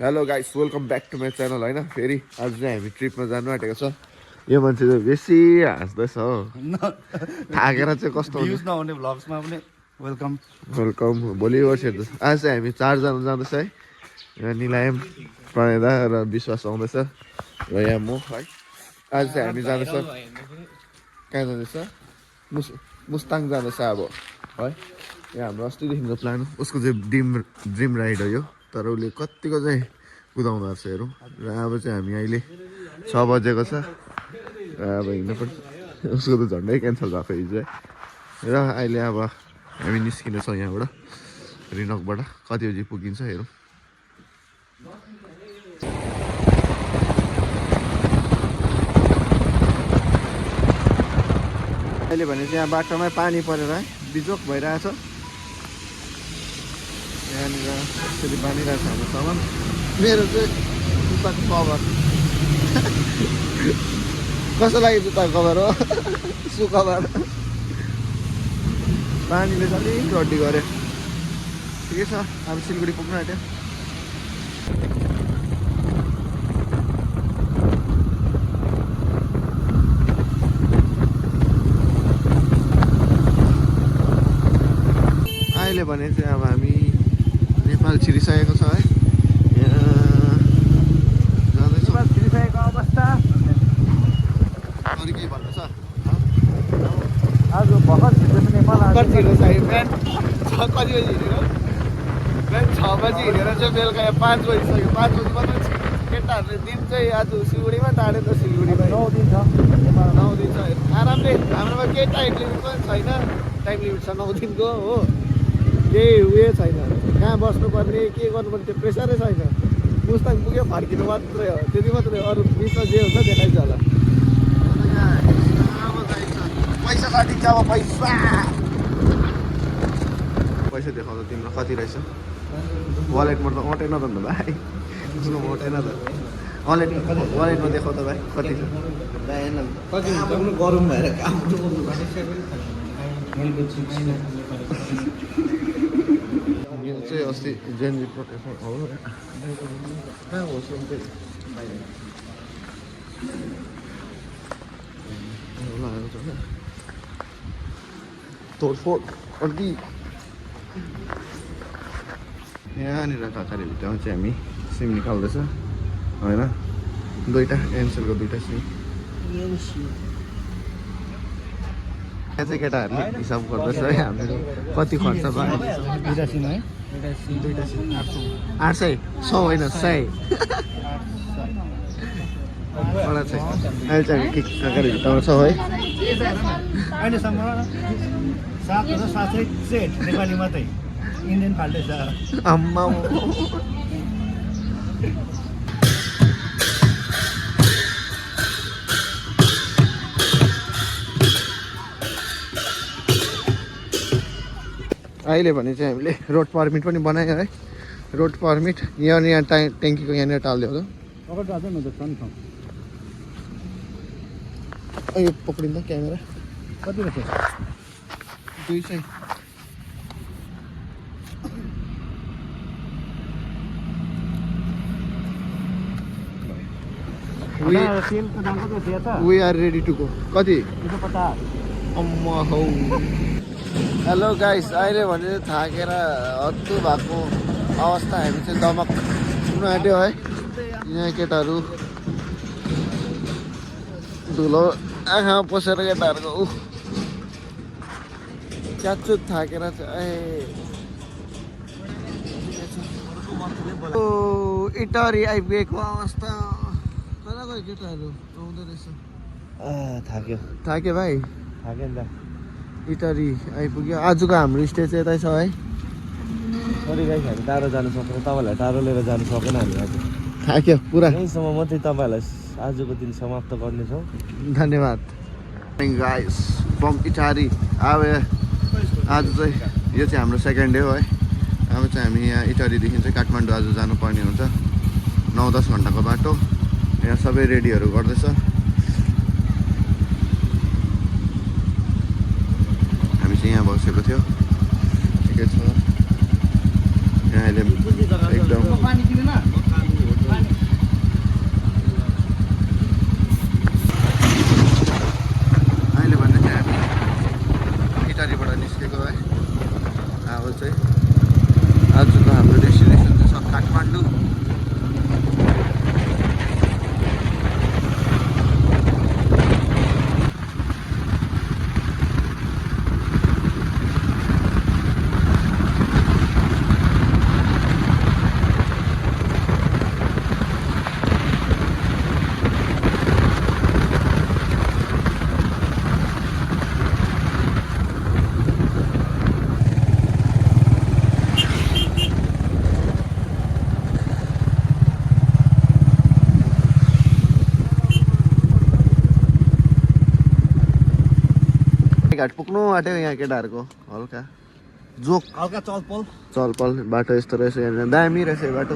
hello guys welcome back to my channel होइन फेरि आज चाहिँ हामी ट्रिपमा जानु आँटेको छ यो मान्छे चाहिँ बेसी हाँस्दैछ हो थाकेर चाहिँ कस्तो भ्युज नहुने भ्लग्समा पनि वेलकम वेलकम भोलि वर्ष आज चाहिँ हामी 4 जना जाँदैछ है यहाँ निलायम प्रणयदा र विश्वास आउँदैछ र यहाँ म है आज चाहिँ हामी जाँदैछ कहाँ जाँदैछ मुस्ताङ जाँदैछ अब है यहाँ हाम्रो अस्तिदेखिको प्लान उसको चाहिँ ड्रिम राइड हो यो तर उसले कतिको चाहिँ कुदाउनु भएको छ हेरौँ र अब चाहिँ हामी अहिले 6 बजेको छ र अब हिँड्नु पर्छ उसको त झन्डै क्यान्सल भएको हिजो र अहिले अब हामी निस्किनेछौँ यहाँबाट रिनकबाट कति बजी पुगिन्छ हेरौँ अहिले भने चाहिँ यहाँ बाटोमै पानी परेर है बिजोक भइरहेछ यहाँनिर यसरी बाँधिरहेको छ हाम्रो सामान मेरो चाहिँ जुत्ताको कभर कस्तो लाग्यो जुत्ताको कभर हो सु कभर पानीले चाहिँ अलिक रड्डी गऱ्यो ठिकै छ अब सिलगढी पुग्नु आँट्यो अहिले भने चाहिँ अब हामी नेपाल छिरिसकेको छ है नेपाल छिरिसकेको अवस्था अरू केही भन्नु छ आज भर्खर छिर्दैछ नेपाल कति छिर्दैछ बिहान 6 बजी हिँडेर बिहान 6 बजी हिँडेर चाहिँ बेलुका 5 बजिसक्यो 5 बजी मात्रै केटाहरूले दिन चाहिँ आज सिलगढीमा टाढ्यो त सिलगढीमा 9 दिन छ 9 दिन छ आरामले हाम्रोमा केही टाइम लिमिट पनि छैन टाइम लिमिट छ 9 दिनको हो केही उयो छैन कहाँ बस्नुपर्ने के गर्नुपर्ने त्यो प्रेसरै छैन मुस्ताङ पुग्यो फर्किनु मात्रै हो त्यति मात्रै हो अरू बिचमा जे हुन्छ देखाइन्छ होला पैसा काटिन्छ अब पैसा देखाउँदा तिम्रो कति रहेछ वालेटमा त अँटेन त भाइ उसको अँटेन त वालेटमा देखाउ त भाइ कति छ कति गरौँ भएर काम यो चाहिँ अस्ति जेनजी प्रोटेक्सन हो कहाँ हो तोडफोड अर्की यहाँनिर काकाले भित्तामा चाहिँ हामी सिम निकाल्दैछ होइन दुईवटा एनसेलको 2टा सिम यहाँ चाहिँ केटाहरूले हिसाब गर्दैछ है हाम्रो कति खर्च भयो 2टा सिम है 2टा सिम 800 100 होइन 100 मलाई चाहिँ अहिले चाहिँ के काकाले भित्तामा छ है अहिलेसम्म 7 सेट नेपाली मात्रै इन्डियन फाल्दैछ आम्मा अहिले भने चाहिँ हामीले रोड पर्मिट पनि बनायो है रोड पर्मिट यहाँ ट्याङ्कीको यहाँनिर टालिदियो होला अगाडि जाँदै न त छ नि यो पक्रिँदा क्यामेरा कति रहेछ 200 तेलको दाम कति थियो त we are ready to go कति 250 अम्मा हौ हेलो गाइस अहिले भने थाकेर हत्तु भएको अवस्था हामी चाहिँ दमक पुग्नु आँट्यो है यहाँ केटाहरू धुलो आँखा पसेर केटाहरूको च्याचुत थाकेर चाहिँ इटरी आइपुगेको अवस्था कता गयो केटाहरू आउँदो रहेछ थाक्यो भाइ थाक्यो नि त इटरी आइपुग्यो आजको हाम्रो स्टे चाहिँ यतै छ है सरी गाइस हामी टाढो जानु सक्दैन तपाईँहरूलाई टाढो लिएर जानु सकेन हामी आज थाक्यो पुरा यहीँसम्म मात्रै तपाईँहरूलाई आजको दिन समाप्त गर्नेछौँ धन्यवाद गाइस फ्रम इटारी अब आज चाहिँ यो चाहिँ हाम्रो सेकेन्ड डे हो है अब चाहिँ हामी यहाँ इटारीदेखि चाहिँ काठमाडौँ आज जानुपर्ने हुन्छ 9-10 घन्टाको बाटो यहाँ सबै रेडीहरू गर्दैछ हामी चाहिँ यहाँ बसेको थियो ठिकै छ यहाँ अहिले एकदम घाट पुग्नु आँट्यो यहाँ केटाहरूको हल्का जोक हल्का चलपल चलपल बाटो यस्तो रहेछ यहाँनिर दामी रहेछ यो बाटो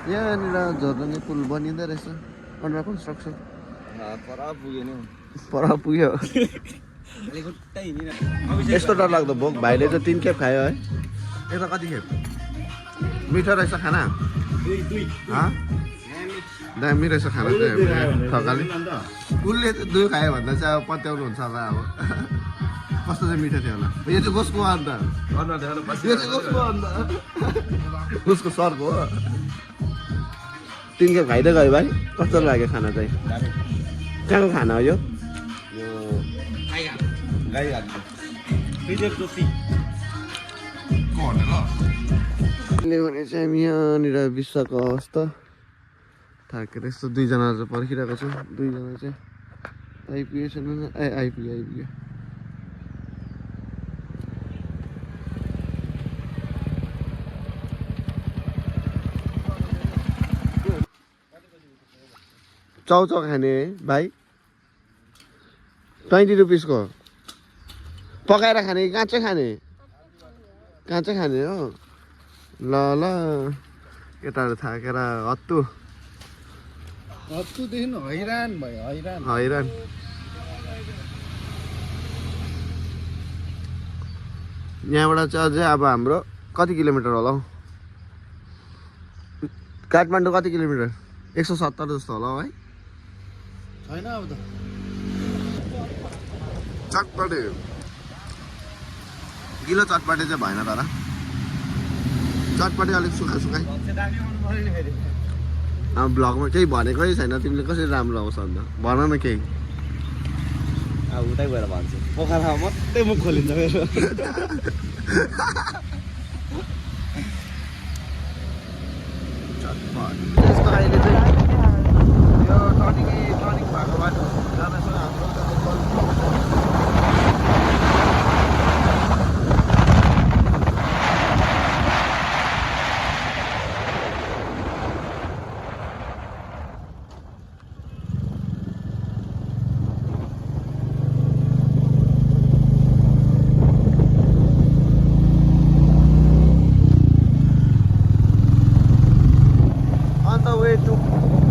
यहाँनिर झर्ने पुल बनिँदै रहेछ अन्डर कन्स्ट्रक्सन पर पुग्यो नि पर पुग्यो यस्तो डरलाग्दो भोक भाइले चाहिँ 3 खेप खायो है यता कति खेप मिठो रहेछ खाना दामी रहेछ खाना चाहिँ थकाले उसले चाहिँ 2 खायो भन्दा चाहिँ अब पत्याउनु हुन्छ होला अब कस्तो चाहिँ मिठो थियो होला यो चाहिँ कसको अन्त यो चाहिँ कसको अन्त उसको सरको हो 3 खेप खाइदै गयो भाइ कस्तो लाग्यो खाना चाहिँ कहाँको खाना हो यो भने चाहिँ हामी यहाँनिर विश्वको अवस्था थाकेर यस्तो 2 जना चाहिँ पर्खिरहेको छौँ 2 जना चाहिँ आइपुगेछ आइपुग्यो चाउचाउ खाने है भाइ 20 रुपिसको पकाएर खाने कि काँचै खाने काँचै खाने हो ल ल केटाहरू थाकेर हत्तुदेखि हैरान भयो हैरान यहाँबाट चाहिँ अझै अब हाम्रो कति किलोमिटर होला हौ काठमाडौँ कति किलोमिटर 170 जस्तो होला है छैन अब त चटपटे गिलो चटपटे चाहिँ भएन तर चटपटे अलिक सुखाइ अब भ्लगमा केही भनेकै छैन तिमीले कसरी राम्रो आउँछ अन्त भन न केही अब उतै गएर भन्छु पोखरामा मात्रै मुख खोलिन्छ मेरो यस्तो अहिले चाहिँ यो टर्निङ भएको बाटो जाँदैछ हाम्रो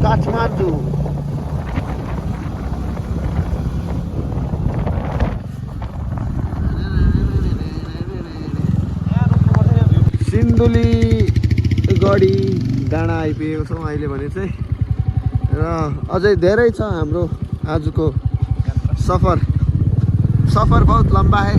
काठमाडौँ सिन्धुली गढी डाँडा आइपुगेको छौँ अहिले भने चाहिँ र अझै धेरै छ हाम्रो आजको सफर बहुत लम्बा है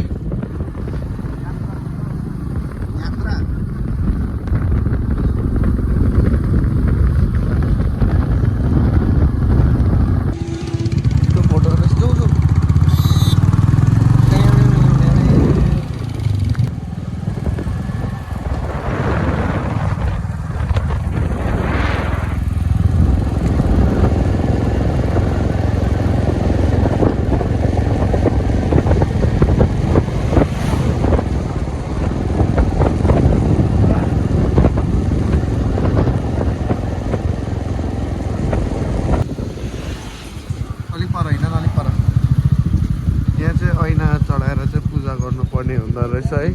गर्नुपर्ने हुँदो रहेछ है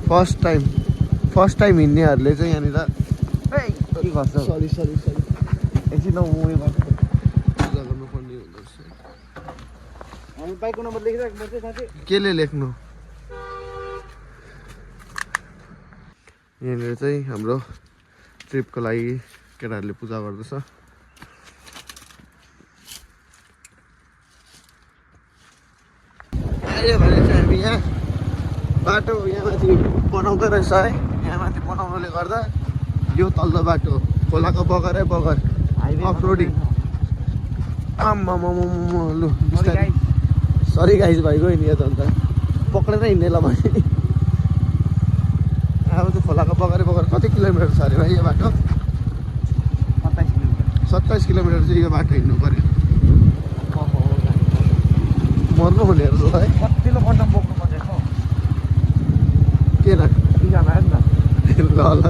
फर्स्ट टाइम हिँड्नेहरूले चाहिँ यहाँनिर के गर्छ सरी एकछिन उयो गर्छ पूजा गर्नुपर्ने हुँदो रहेछ हामी बाइकको नम्बर लेखिराख्नु पर्छ साथी केले लेख्नु यहाँनिर चाहिँ हाम्रो ट्रिपको लागि केटाहरूले पूजा गर्दछ अहिले भने चाहिँ हामी यहाँ बाटो यहाँ माथि बनाउँदै रहेछ है यहाँ माथि बनाउनुले गर्दा यो तल्लो बाटो खोलाको बगरै बगर अफ रोडिङ आम्मामामा लु सरी गाइस भाइ गयो नि यो त अन्त पक्रेर हिँड्ने ल भने अब चाहिँ खोलाको बगरै बगर कति किलोमिटर छ अरे भाइ यो बाटो 27 किलोमिटर चाहिँ यो बाटो हिँड्नु पर्यो मर्नु हुने रहेछ है कतिलो कन्डम बोक्नु पर्छ के न ल ल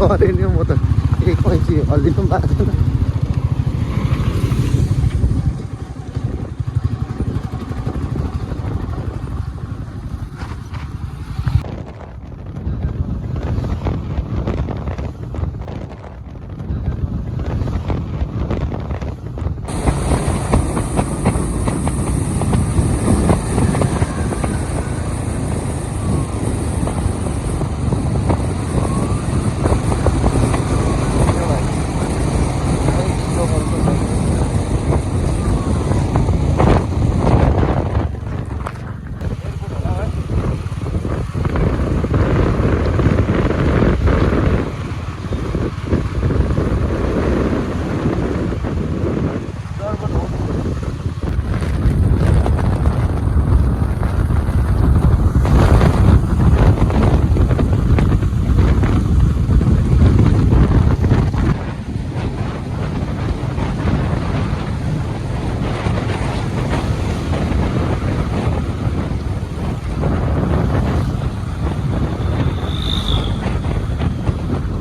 सरेँ नि हौ म त एक कैँची हल्लिनु पनि भएको छैन